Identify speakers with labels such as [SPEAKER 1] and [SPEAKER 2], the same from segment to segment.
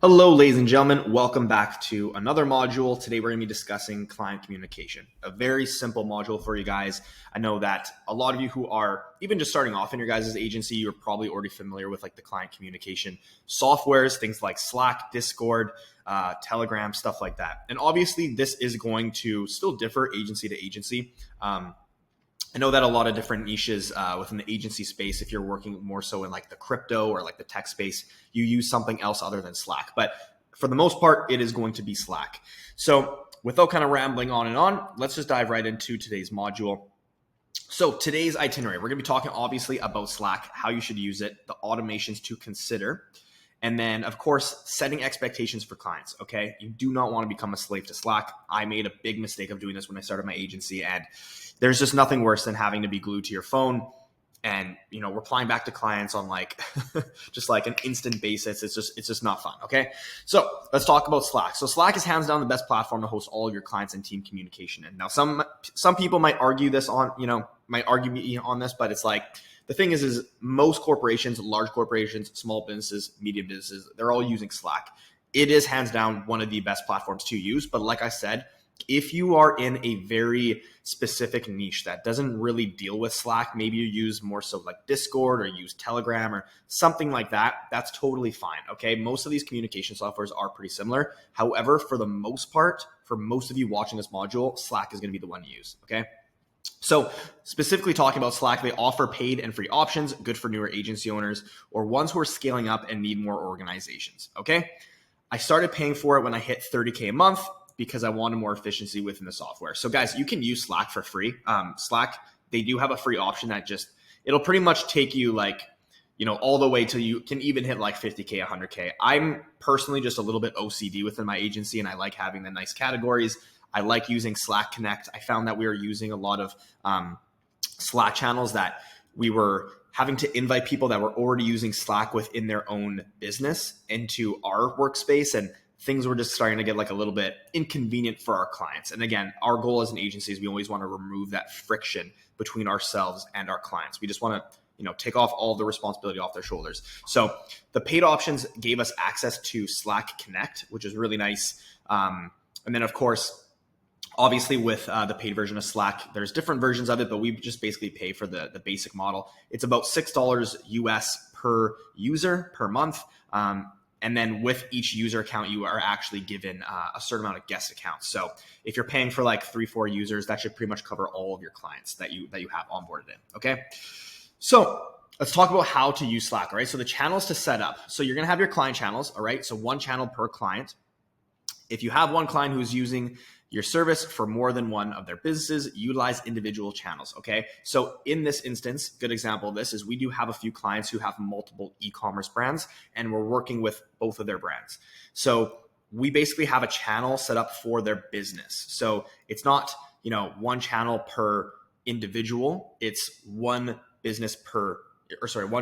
[SPEAKER 1] Hello, ladies and gentlemen. Welcome back to another module. Today, we're going to be discussing client communication, a very simple module for you guys. I know that a lot of you who are even just starting off in your guys' agency, you're probably already familiar with like the client communication softwares, things like Slack, Discord, Telegram, stuff like that. And obviously, this is going to still differ agency to agency. I know that a lot of different niches within the agency space, if you're working more so in like the crypto or like the tech space, you use something else other than Slack. But for the most part, it is going to be Slack. So without kind of rambling on and on, let's just dive right into today's module. So today's itinerary, we're going to be talking obviously about Slack, how you should use it, the automations to consider, and then, of course, setting expectations for clients, okay? You do not want to become a slave to Slack. I made a big mistake of doing this when I started my agency, and there's just nothing worse than having to be glued to your phone and, replying back to clients on like just like an instant basis. It's just not fun, okay? So let's talk about Slack. So Slack is hands down the best platform to host all of your clients and team communication. And now some people might argue this on, might argue me on this, but it's like, the thing is most corporations, large corporations, small businesses, medium businesses, they're all using Slack. It is hands down one of the best platforms to use. But like I said, if you are in a very specific niche that doesn't really deal with Slack, maybe you use more so like Discord or use Telegram or something like that, that's totally fine, okay? Most of these communication softwares are pretty similar. However, for the most part, for most of you watching this module, Slack is going to be the one to use, okay? So specifically talking about Slack, they offer paid and free options, good for newer agency owners or ones who are scaling up and need more organizations, okay? I started paying for it when I hit 30K a month because I wanted more efficiency within the software. So guys, you can use Slack for free. Slack, they do have a free option that it'll pretty much take you like, all the way till you can even hit like 50K, 100K. I'm personally just a little bit OCD within my agency and I like having the nice categories. I like using Slack Connect. I found that we were using a lot of Slack channels that we were having to invite people that were already using Slack within their own business into our workspace, and things were just starting to get like a little bit inconvenient for our clients. And again, our goal as an agency is we always want to remove that friction between ourselves and our clients. We just want to take off all the responsibility off their shoulders. So the paid options gave us access to Slack Connect, which is really nice. And then of course, obviously with the paid version of Slack, there's different versions of it, but we just basically pay for the basic model. It's about $6 US per user per month. And then with each user account, you are actually given a certain amount of guest accounts. So if you're paying for like 3-4 users, that should pretty much cover all of your clients that you have onboarded in, okay? So let's talk about how to use Slack, all right? So the channels to set up. So you're gonna have your client channels, all right? So one channel per client. If you have one client who's using your service for more than one of their businesses, utilize individual channels, okay? So in this instance, good example of this is we do have a few clients who have multiple e-commerce brands and we're working with both of their brands. So we basically have a channel set up for their business. So it's not, one channel per individual, it's one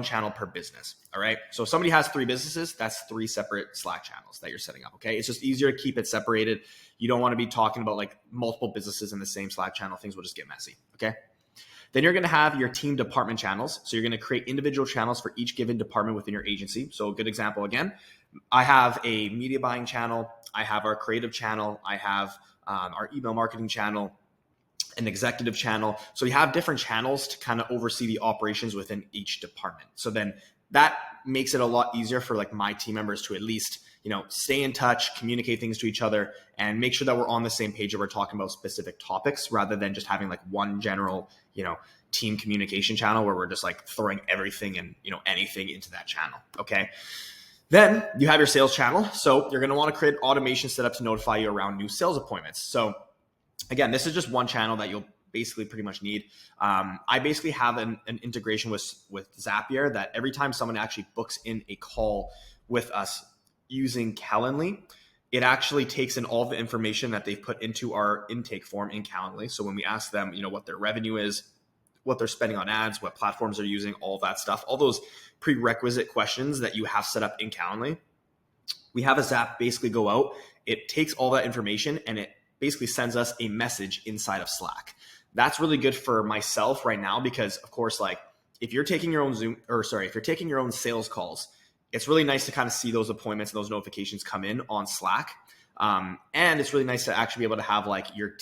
[SPEAKER 1] channel per business. All right. So if somebody has 3 businesses, that's 3 separate Slack channels that you're setting up. Okay. It's just easier to keep it separated. You don't want to be talking about like multiple businesses in the same Slack channel. Things will just get messy. Okay. Then you're going to have your team department channels. So you're going to create individual channels for each given department within your agency. So a good example, again, I have a media buying channel. I have our creative channel. I have our email marketing channel, an executive channel. So we have different channels to kind of oversee the operations within each department. So then that makes it a lot easier for like my team members to at least, stay in touch, communicate things to each other, and make sure that we're on the same page and we're talking about specific topics rather than just having like one general, team communication channel where we're just like throwing everything and, anything into that channel. Okay. Then you have your sales channel. So you're going to want to create automation set up to notify you around new sales appointments. So again, this is just one channel that you'll basically pretty much need. I basically have an integration with Zapier that every time someone actually books in a call with us using Calendly, it actually takes in all the information that they've put into our intake form in Calendly. So when we ask them, what their revenue is, what they're spending on ads, what platforms they're using, all that stuff, all those prerequisite questions that you have set up in Calendly, we have a Zap basically go out. It takes all that information and it basically sends us a message inside of Slack. That's really good for myself right now because, of course, like if you're taking your own if you're taking your own sales calls, it's really nice to kind of see those appointments and those notifications come in on Slack. And it's really nice to actually be able to have like your,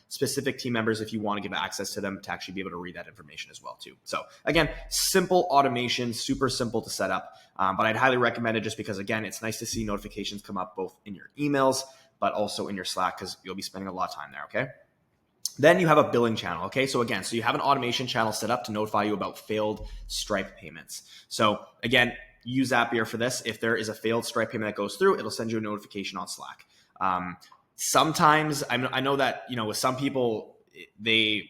[SPEAKER 1] specific team members, if you want to give access to them, to actually be able to read that information as well too. So again, simple automation, super simple to set up. But I'd highly recommend it just because, again, it's nice to see notifications come up both in your emails, but also in your Slack, because you'll be spending a lot of time there. Okay. Then you have a billing channel. Okay. So again, you have an automation channel set up to notify you about failed Stripe payments. So again, use Zapier for this. If there is a failed Stripe payment that goes through, it'll send you a notification on Slack. Sometimes I know that, with some people, they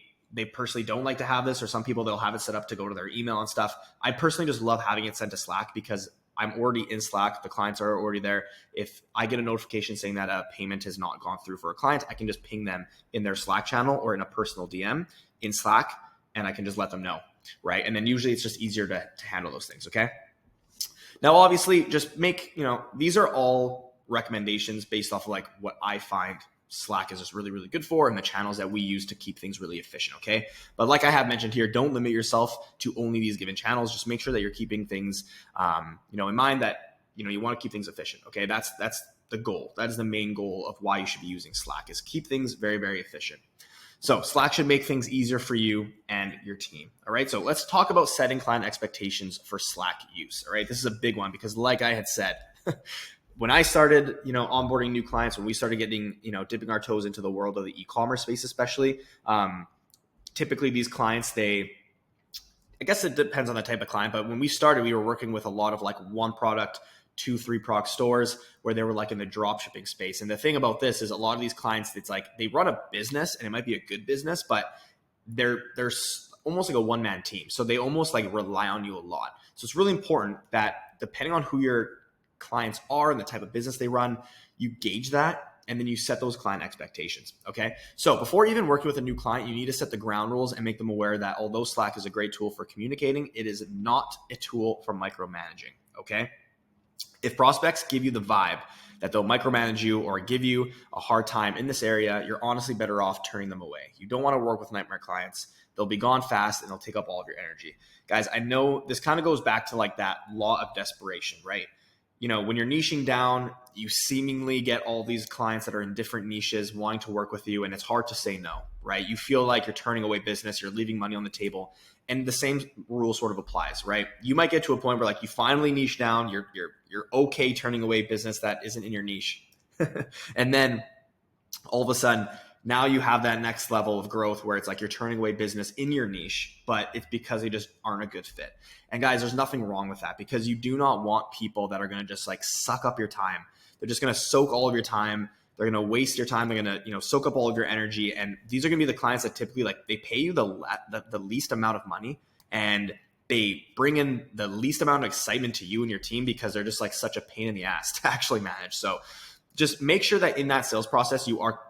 [SPEAKER 1] personally don't like to have this, or some people, they'll have it set up to go to their email and stuff. I personally just love having it sent to Slack because I'm already in Slack. The clients are already there. If I get a notification saying that a payment has not gone through for a client, I can just ping them in their Slack channel or in a personal DM in Slack, and I can just let them know, right? And then usually it's just easier to handle those things, okay? Now, obviously, just make, these are all recommendations based off of like what I find Slack is just really, really good for, and the channels that we use to keep things really efficient. Okay. But like I have mentioned here, don't limit yourself to only these given channels. Just make sure that you're keeping things, in mind that, you want to keep things efficient. Okay. That's the goal. That is the main goal of why you should be using Slack, is keep things very, very efficient. So Slack should make things easier for you and your team. All right. So let's talk about setting client expectations for Slack use. All right. This is a big one because, like I had said, when I started, onboarding new clients, when we started getting, dipping our toes into the world of the e-commerce space, especially, typically these clients, I guess it depends on the type of client, but when we started, we were working with a lot of like one product, 2-3 product stores where they were like in the drop shipping space. And the thing about this is a lot of these clients, it's like they run a business, and it might be a good business, but they're almost like a one-man team. So they almost like rely on you a lot. So it's really important that depending on who your clients are and the type of business they run, you gauge that, and then you set those client expectations. Okay. So before even working with a new client, you need to set the ground rules and make them aware that although Slack is a great tool for communicating, it is not a tool for micromanaging. Okay. If prospects give you the vibe that they'll micromanage you or give you a hard time in this area, you're honestly better off turning them away. You don't want to work with nightmare clients. They'll be gone fast and they'll take up all of your energy. Guys, I know this kind of goes back to like that law of desperation, right? When you're niching down, you seemingly get all these clients that are in different niches wanting to work with you, and it's hard to say no, right? You feel like you're turning away business, you're leaving money on the table, and the same rule sort of applies, right? You might get to a point where like you finally niche down, you're okay turning away business that isn't in your niche, and then all of a sudden, now you have that next level of growth where it's like you're turning away business in your niche, but it's because they just aren't a good fit. And guys, there's nothing wrong with that, because you do not want people that are going to just like suck up your time. They're just going to soak all of your time. They're going to waste your time. They're going to, soak up all of your energy. And these are going to be the clients that typically like they pay you the least amount of money, and they bring in the least amount of excitement to you and your team because they're just like such a pain in the ass to actually manage. So just make sure that in that sales process, you are,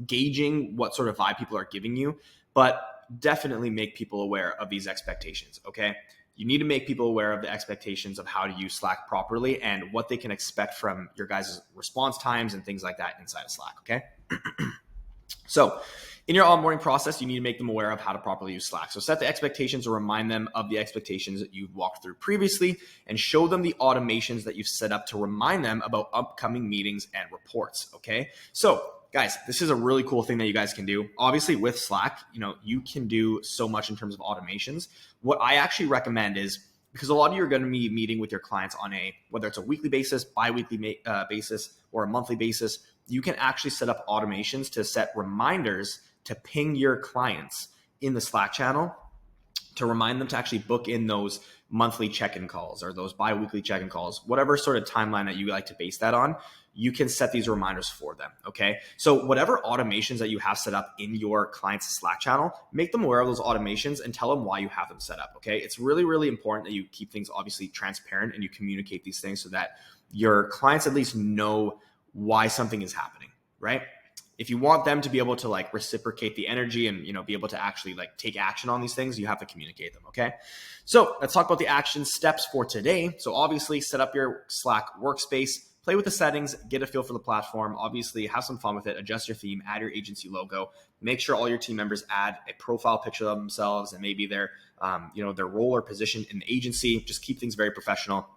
[SPEAKER 1] gauging what sort of vibe people are giving you, but definitely make people aware of these expectations. Okay. You need to make people aware of the expectations of how to use Slack properly and what they can expect from your guys' response times and things like that inside of Slack. Okay. So in your onboarding process, you need to make them aware of how to properly use Slack. So set the expectations or remind them of the expectations that you've walked through previously, and show them the automations that you've set up to remind them about upcoming meetings and reports. Okay. So guys, this is a really cool thing that you guys can do. Obviously with Slack, you can do so much in terms of automations. What I actually recommend is, because a lot of you are going to be meeting with your clients on whether it's a weekly basis, bi-weekly basis, or a monthly basis, you can actually set up automations to set reminders to ping your clients in the Slack channel to remind them to actually book in those monthly check-in calls or those bi-weekly check-in calls, whatever sort of timeline that you like to base that on. You can set these reminders for them. Okay. So whatever automations that you have set up in your client's Slack channel, make them aware of those automations and tell them why you have them set up. Okay. It's really, really important that you keep things obviously transparent and you communicate these things so that your clients at least know why something is happening, right? If you want them to be able to like reciprocate the energy and, be able to actually like take action on these things, you have to communicate them. Okay. So let's talk about the action steps for today. So obviously set up your Slack workspace, play with the settings, get a feel for the platform, obviously have some fun with it, adjust your theme, add your agency logo, make sure all your team members add a profile picture of themselves and maybe their role or position in the agency. Just keep things very professional.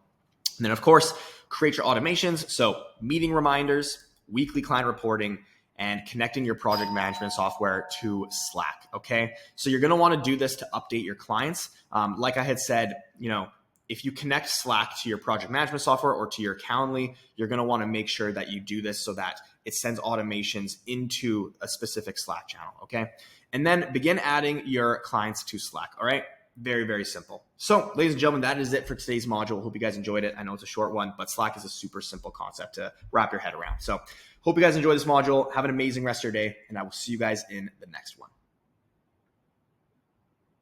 [SPEAKER 1] And then of course, create your automations. So meeting reminders, weekly client reporting, and connecting your project management software to Slack. Okay. So you're going to want to do this to update your clients. Like I had said, if you connect Slack to your project management software or to your Calendly, you're going to want to make sure that you do this so that it sends automations into a specific Slack channel. Okay. And then begin adding your clients to Slack. All right. Very, very simple. So ladies and gentlemen, that is it for today's module. Hope you guys enjoyed it. I know it's a short one, but Slack is a super simple concept to wrap your head around. So hope you guys enjoy this module. Have an amazing rest of your day, and I will see you guys in the next one.